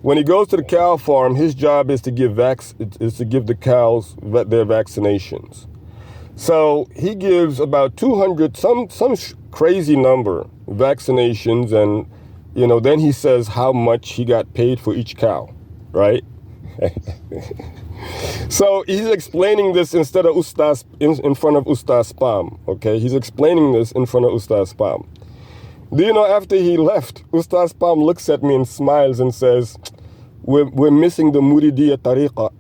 When he goes to the cow farm, his job is to give the cows their vaccinations. So he gives about 200, some crazy number vaccinations, and then he says how much he got paid for each cow, right? So he's explaining this instead of Ustaz in front of Ustaz Spam. Okay, he's explaining this in front of Ustaz Spam. Do you know, after he left, Ustaz Spam looks at me and smiles and says, we're missing the Muridiyya Tariqa.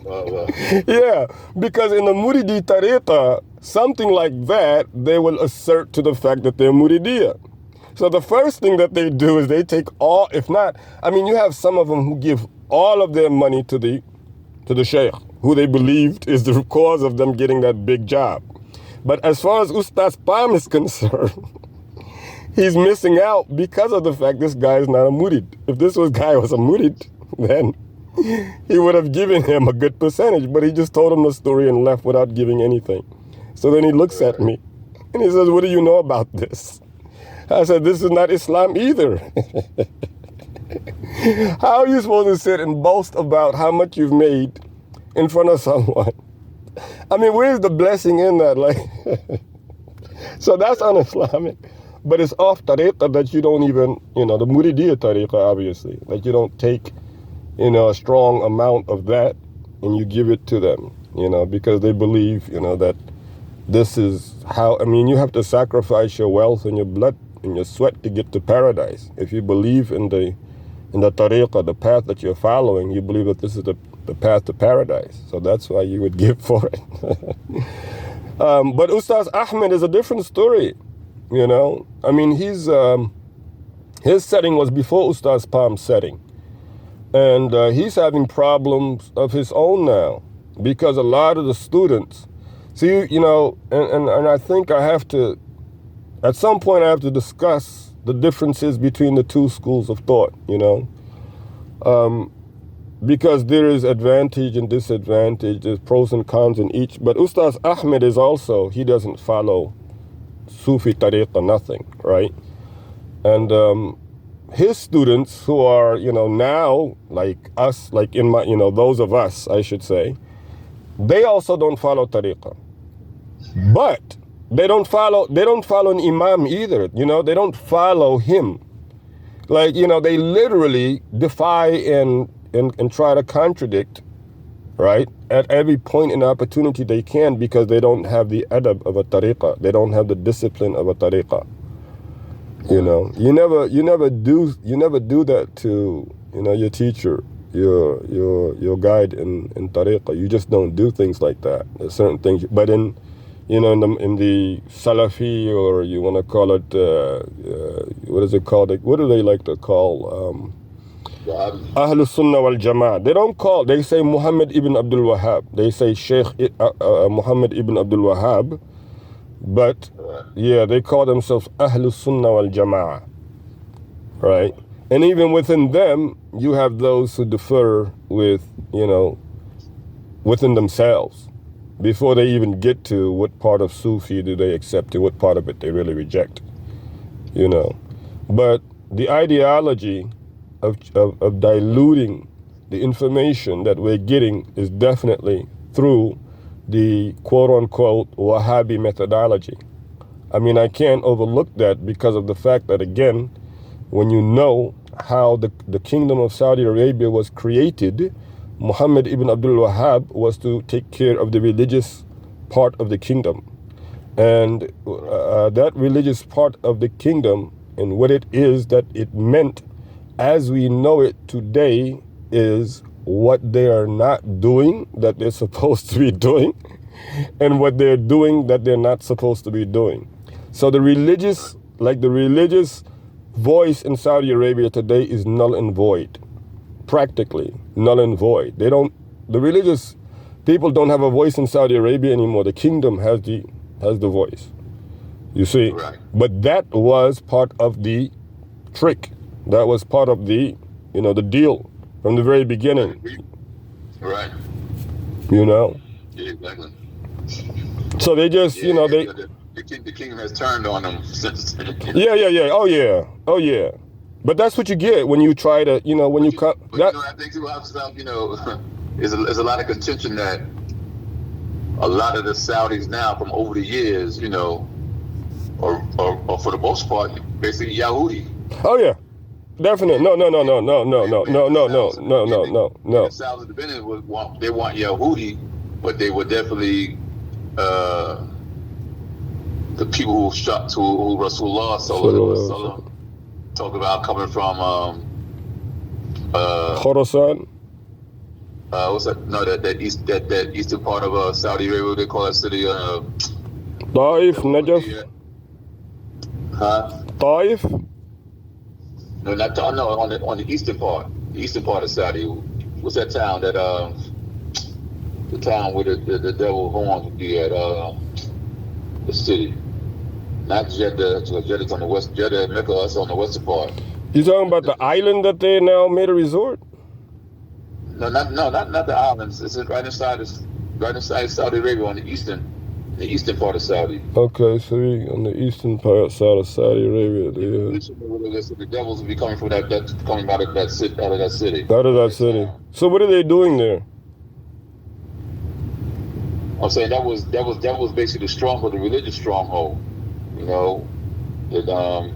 Wow. Yeah, because in the Muridi Tariqa, something like that, they will assert to the fact that they're Muridiyya. So the first thing that they do is they take all, if not, you have some of them who give all of their money to the sheikh, who they believed is the cause of them getting that big job. But as far as Ustaz Pam is concerned, he's missing out because of the fact this guy is not a murid. If this guy was a murid, then he would have given him a good percentage, but he just told him the story and left without giving anything. So then he looks at me and he says, what do you know about this? I said, this is not Islam either. How are you supposed to sit and boast about how much you've made in front of someone? Where's the blessing in that? So that's un-Islamic. But it's off tariqah that you don't even, the Muridiyya tariqah, obviously, that you don't take, a strong amount of that and you give it to them, because they believe, that this is how, you have to sacrifice your wealth and your blood and your sweat to get to paradise. If you believe in the tariqah, the path that you're following, you believe that this is the path to paradise. So that's why you would give for it. But Ustaz Ahmed is a different story, his setting was before Ustaz Palm's setting. And he's having problems of his own now because a lot of the students, and I think I have to, at some point I have to discuss the differences between the two schools of thought, because there is advantage and disadvantage, there's pros and cons in each. But Ustaz Ahmed is also, he doesn't follow Sufi tariqah, nothing, right? And his students who are, now like us, like in my, those of us, I should say, they also don't follow tariqah. But they don't follow an imam either, they don't follow him. Like, they literally defy and try to contradict, right, at every point in opportunity they can, because they don't have the adab of a tariqah. They don't have the discipline of a tariqah. You never do that to, your teacher, your guide in tariqah. You just don't do things like that. There's certain things, but in the Salafi, or you want to call it, what is it called? What do they like to call? Ahlus Sunnah wal Jama'ah. They say Muhammad ibn Abdul Wahhab. They say Sheikh Muhammad ibn Abdul Wahhab. But, yeah, they call themselves Ahlus Sunnah wal Jama'ah. Right? And even within them, you have those who differ with, within themselves, before they even get to what part of Sufi do they accept and what part of it they really reject. But the ideology of diluting the information that we're getting is definitely through the quote-unquote Wahhabi methodology. I can't overlook that, because of the fact that, again, when you know how the kingdom of Saudi Arabia was created, Muhammad ibn Abdul Wahhab was to take care of the religious part of the kingdom. And that religious part of the kingdom, and what it is that it meant as we know it today, is what they are not doing that they're supposed to be doing, and what they're doing that they're not supposed to be doing. So the religious voice in Saudi Arabia today is null and void, practically null and void. The religious people don't have a voice in Saudi Arabia anymore. The kingdom has the voice, you see. Right. But that was part of the trick. That was part of the, the deal from the very beginning. Right. Yeah, exactly. So they just, The the kingdom has turned on them since. Yeah. Oh yeah. But that's what you get when you try to, when you come. I think people have some, there's a lot of contention that a lot of the Saudis now from over the years, or for the most part, basically Yahudi. Oh yeah, definitely. No. The Saudis of the Benin want Yahudi, but they were definitely the people who Rasulullah sallallahu talk about coming from Khorasan. What's that? No, that eastern part of Saudi Arabia. They call that city. Taif, Najaf. Taif. No, not no. On the eastern part of Saudi. What's that town? That the town where the devil horns would be at. The city. Not Jeddah. Jeddah's on the west. Jeddah, Mecca. That's on the western part. You talking about the island that they now made a resort? No, not the islands. It's right inside Saudi Arabia on the eastern part of Saudi. Okay, so on the eastern part side of Saudi Arabia, the devils will be coming from coming out of that city. Out of that city. So what are they doing there? I'm saying that was basically the religious stronghold. That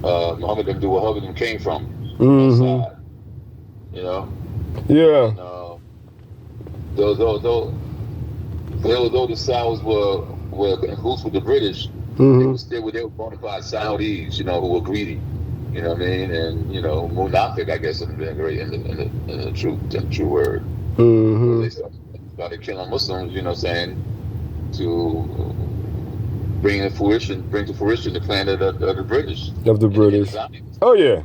Muhammad them came from. Mm-hmm. Yeah. And, though the Saudis were in cahoots with the British, mm-hmm. they were bona fide Saudis, who were greedy. You know what I mean? And Munafiq, I guess, in the true word. Mm-hmm. They started killing Muslims, saying to bring to fruition the plan of the British. Of the British. Oh yeah.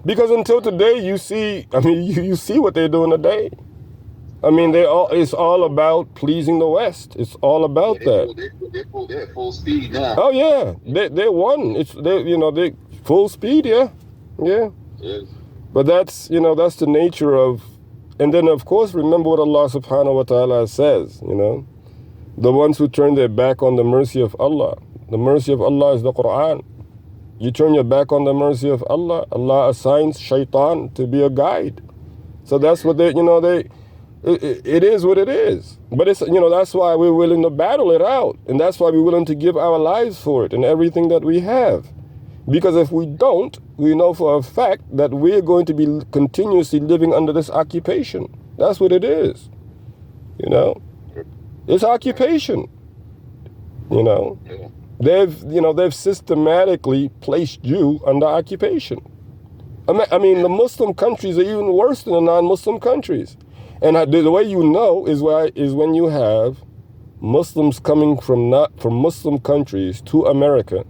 Because until today, you see what they're doing today. I mean, it's all about pleasing the West. It's all about that. They're at full speed now. Oh yeah, they won. They full speed. Yeah. But that's the nature of, and then of course remember what Allah Subhanahu wa Taala says. The ones who turn their back on the mercy of Allah. The mercy of Allah is the Quran. You turn your back on the mercy of Allah. Allah assigns shaitan to be a guide. So that's what it is what it is. But it's, that's why we're willing to battle it out. And that's why we're willing to give our lives for it and everything that we have. Because if we don't, we know for a fact that we're going to be continuously living under this occupation. That's what it is. It's occupation. They've systematically placed you under occupation. I mean, the Muslim countries are even worse than the non-Muslim countries. And the way you know is when you have Muslims coming from Muslim countries to America,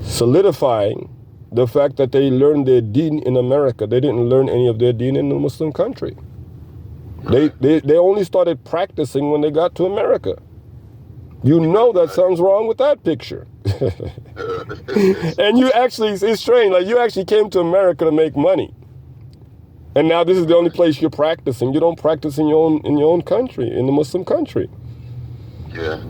solidifying the fact that they learned their deen in America. They didn't learn any of their deen in the Muslim country. They only started practicing when they got to America. That sounds wrong with that picture. And it's strange, like you actually came to America to make money. And now this is the only place you're practicing. You don't practice in your own country, in the Muslim country. Yeah.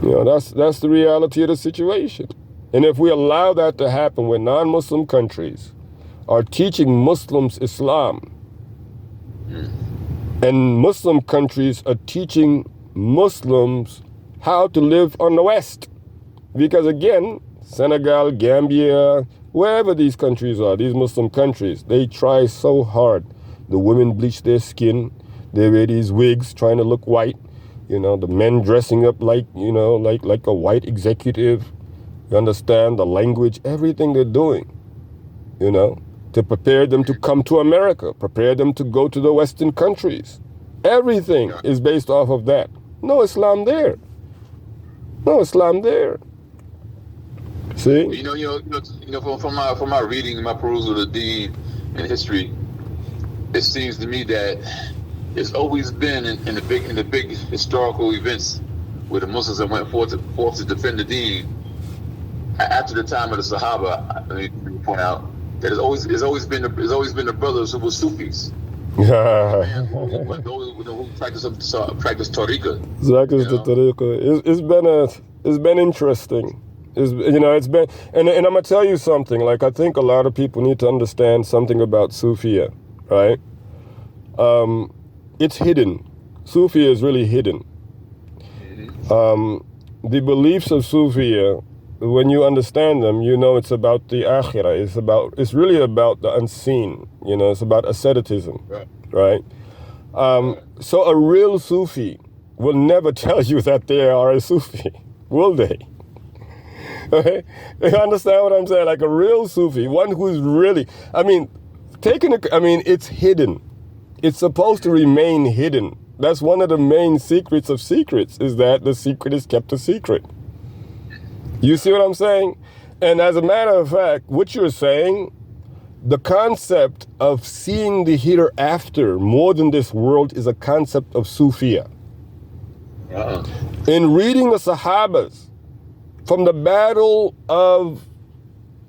That's the reality of the situation. And if we allow that to happen where non-Muslim countries are teaching Muslims Islam, and Muslim countries are teaching Muslims how to live on the West. Because again, Senegal, Gambia, wherever these countries are, these Muslim countries, they try so hard. The women bleach their skin. They wear these wigs trying to look white. The men dressing up like a white executive. You understand the language, everything they're doing, to prepare them to come to America, prepare them to go to the Western countries. Everything is based off of that. No Islam there. See? From my reading and my perusal of the Deen and history, it seems to me that it's always been in the big historical events where the Muslims have went forth to defend the Deen. After the time of the Sahaba, let me point out that it's always been the brothers who were Sufis. Yeah. Those who practice tariqah. Zaka's You the know, tariqah. It's been interesting. It's been, and I'm gonna tell you something. Like, I think a lot of people need to understand something about Sufia, right? It's hidden. Sufia is really hidden. The beliefs of Sufia, when you understand them, you know it's about the akhirah. It's really about the unseen. It's about asceticism, right. right? So a real Sufi will never tell you that they are a Sufi, will they? Okay? You understand what I'm saying? Like a real Sufi, one who's really, it's hidden. It's supposed to remain hidden. That's one of the main secrets of secrets, is that the secret is kept a secret. You see what I'm saying? And as a matter of fact, what you're saying, the concept of seeing the hereafter more than this world is a concept of Sufia. In reading the Sahabas, from the battle of,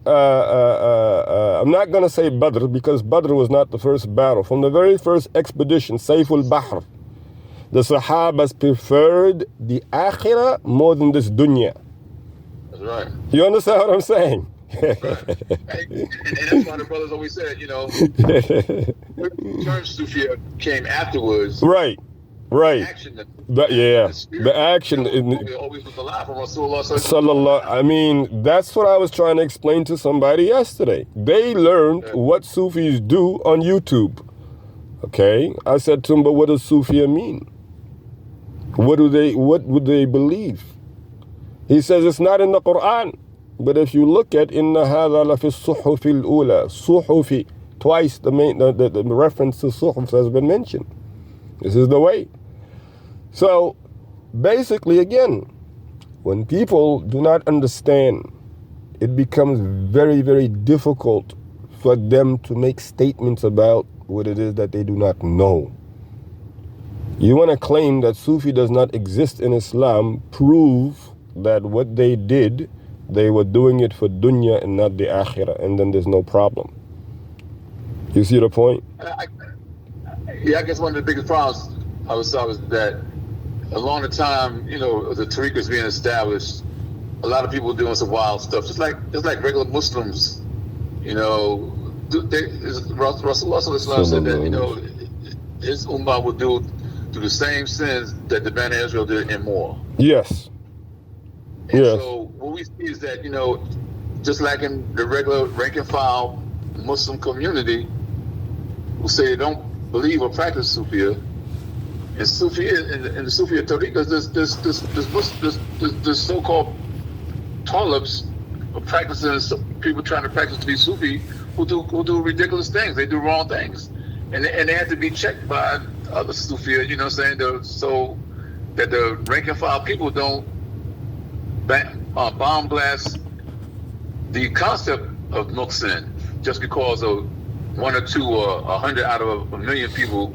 I'm not going to say Badr, because Badr was not the first battle. From the very first expedition, Sayful Bahr, the Sahabas preferred the Akhirah more than this dunya. That's right. You understand what I'm saying? Right. And that's why the brothers always said, term Sufia came afterwards. Right. The action, the action always was alive from Rasulullah. That's what I was trying to explain to somebody yesterday. They learned what Sufis do on YouTube. Okay, I said to him, but what does Sufia mean? What would they believe? He says it's not in the Quran. But if you look at Inna hadha la fi suhuf al-ula, suhufi, twice the reference to suhuf has been mentioned. This is the way. So basically, again, when people do not understand, it becomes very, very difficult for them to make statements about what it is that they do not know. You want to claim that Sufi does not exist in Islam, prove that what they did, they were doing it for dunya and not the akhirah, and then there's no problem. You see the point? I guess one of the biggest problems I saw was that along the time, the tariqah is being established, a lot of people were doing some wild stuff, just like regular Muslims. Rasulullah said that his ummah would do the same sins that the Bani Israel did and more. Yes. And so what we see is that, just like in the regular rank and file Muslim community who say they don't believe or practice Sufia, in the Sufia tariqas, there's so-called talibs of practicing, people trying to practice to be Sufi who do ridiculous things. They do wrong things. And they have to be checked by other Sufia, so that the rank and file people don't bomb blast the concept of Muqsin just because of one or two or 100 out of a million people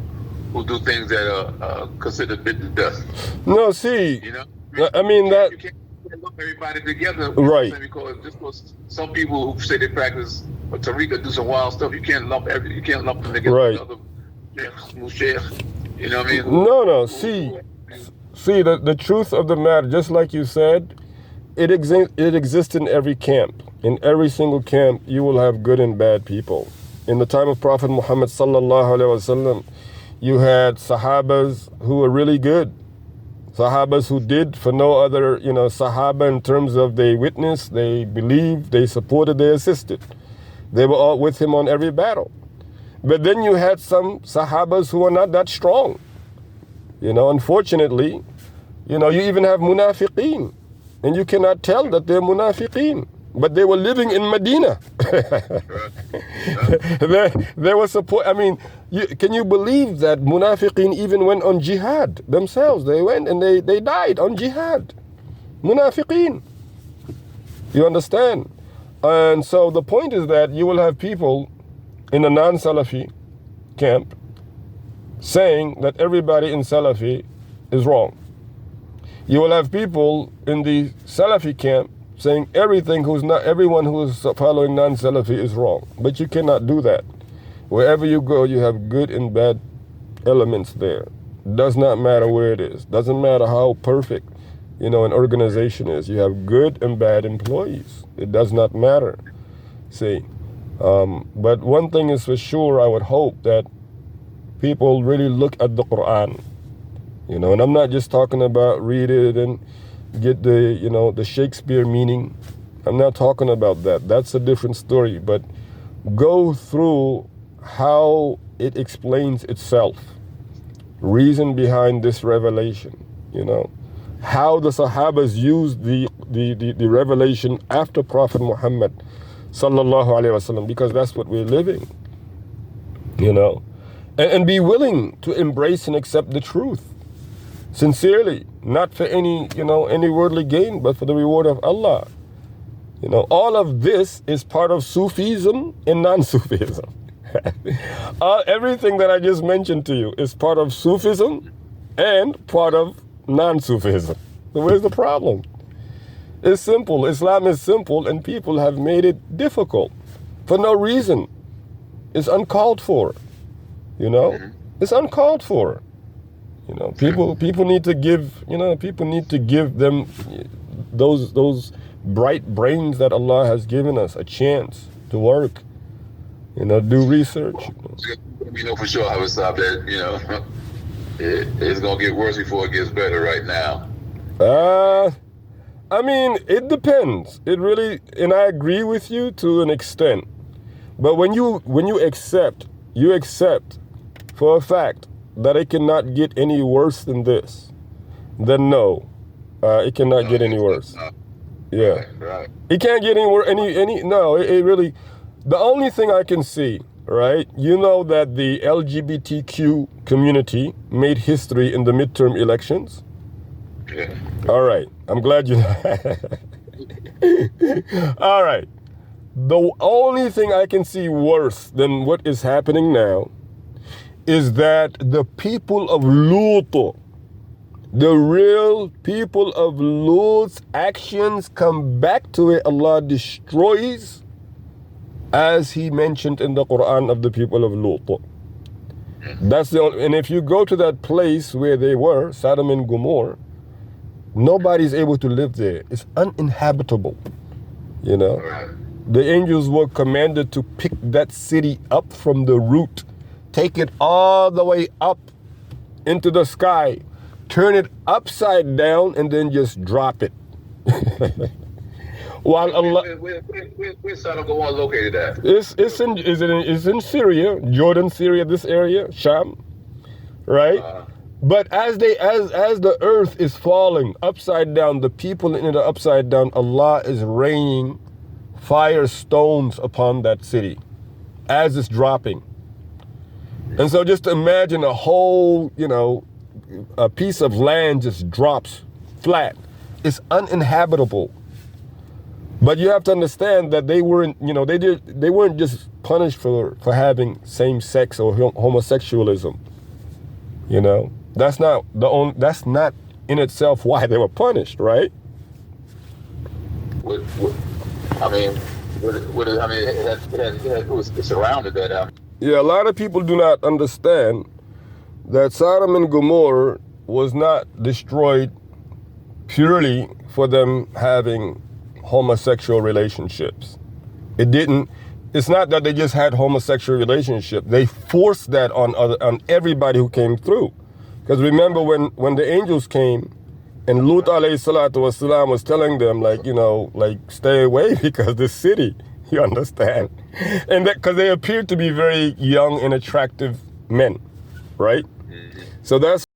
who do things that are considered bit to death. No, see, you that can't lump everybody together, right? Because just because some people who say they practice or tariqah do some wild stuff, you can't lump them together. Right. With other you know what I mean? No. See, the truth of the matter, just like you said, it exists in every camp. In every single camp, you will have good and bad people. In the time of Prophet Muhammad sallallahu alaihi wasallam, you had Sahabas who were really good. Sahabas who did for no other, Sahaba in terms of they witnessed, they believed, they supported, they assisted. They were all with him on every battle. But then you had some Sahabas who are not that strong. Unfortunately, you even have munafiqeen. And you cannot tell that they're munafiqeen. But they were living in Medina. They were support. Can you believe that munafiqeen even went on jihad themselves? They went and they died on jihad. Munafiqeen. You understand? And so the point is that you will have people in the non-Salafi camp saying that everybody in Salafi is wrong. You will have people in the Salafi camp saying everyone who is following non-Salafi is wrong. But you cannot do that. Wherever you go, you have good and bad elements there. Does not matter where it is. Doesn't matter how perfect, an organization is. You have good and bad employees. It does not matter. See, but one thing is for sure, I would hope that people really look at the Quran, and I'm not just talking about read it and get the Shakespeare meaning. I'm not talking about that. That's a different story. But go through how it explains itself, reason behind this revelation, how the Sahabas used the revelation after Prophet Muhammad sallallahu alaihi wasallam, because that's what we're living, and be willing to embrace and accept the truth sincerely, not for any worldly gain, but for the reward of Allah. All of this is part of Sufism and non-Sufism. Everything that I just mentioned to you is part of Sufism and part of non-Sufism. So where's the problem? It's simple. Islam is simple, and people have made it difficult for no reason. It's uncalled for. It's uncalled for. People need to give them those bright brains that Allah has given us a chance to work. Do research. We know for sure how it's stopped that, it's gonna get worse before it gets better right now. I mean, it depends. It really, and I agree with you to an extent. But when you accept for a fact that it cannot get any worse than this, then no, it cannot get any worse. Yeah, right. It can't get any worse. No, it really. The only thing I can see, right? That the LGBTQ community made history in the midterm elections. Yeah. All right. I'm glad you know. All right. The only thing I can see worse than what is happening now is that the people of Lut, the real people of Lut's actions come back to where Allah destroys, as he mentioned in the Quran of the people of Lut. That's the only, and if you go to that place where they were, Sodom and Gomorrah, nobody's able to live there. It's uninhabitable. The angels were commanded to pick that city up from the root, take it all the way up into the sky, turn it upside down, and then just drop it. While Allah, where's Sodom and Gomorrah located at? It's in Syria, Jordan, Syria, this area, Sham, right? But as the earth is falling upside down, the people in the upside down, Allah is raining fire stones upon that city as it's dropping. And so just imagine a whole, a piece of land just drops flat. It's uninhabitable. But you have to understand that they weren't, they weren't just punished for having same sex or homosexualism. That's not in itself why they were punished, right? It was surrounded that. Yeah, a lot of people do not understand that Sodom and Gomorrah was not destroyed purely for them having homosexual relationships. It's not that they just had homosexual relationship. They forced that on everybody who came through. Because remember when the angels came and Lut alayhi salatu wasalam was telling them stay away because this city, you understand? And that because they appeared to be very young and attractive men, right? So that's